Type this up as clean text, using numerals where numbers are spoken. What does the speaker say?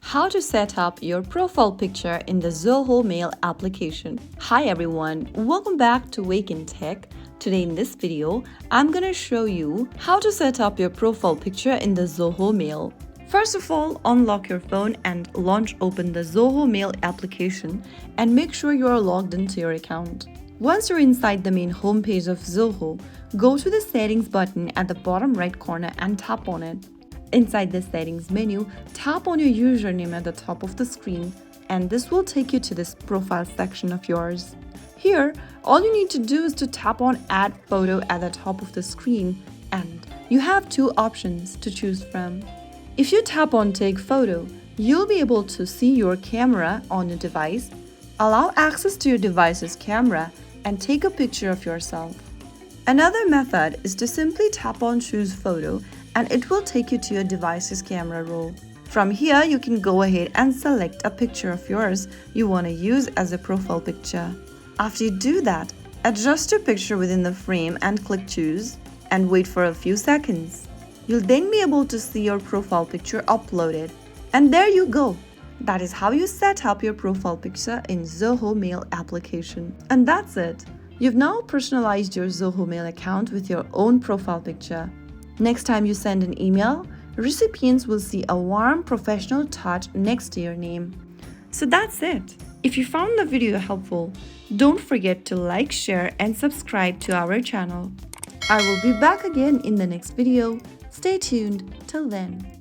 How to set up your profile picture in the Zoho Mail application. Hi everyone, welcome back to Wake&Tech. Today in this video, I'm gonna show you how to set up your profile picture in the Zoho Mail. First of all, unlock your phone and open the Zoho Mail application and make sure you are logged into your account. Once you're inside the main homepage of Zoho, go to the settings button at the bottom right corner and tap on it. Inside the settings menu, tap on your username at the top of the screen and this will take you to this profile section of yours. Here, all you need to do is to tap on Add Photo at the top of the screen and you have two options to choose from. If you tap on Take Photo, you'll be able to see your camera on your device, allow access to your device's camera, and take a picture of yourself. Another method is to simply tap on Choose Photo and it will take you to your device's camera roll. From here, you can go ahead and select a picture of yours you want to use as a profile picture. After you do that, adjust your picture within the frame and click Choose and wait for a few seconds. You'll then be able to see your profile picture uploaded. And there you go! That is how you set up your profile picture in Zoho Mail application. And that's it! You've now personalized your Zoho Mail account with your own profile picture. Next time you send an email, recipients will see a warm, professional touch next to your name. So that's it. If you found the video helpful, don't forget to like, share, and subscribe to our channel. I will be back again in the next video. Stay tuned. Till then.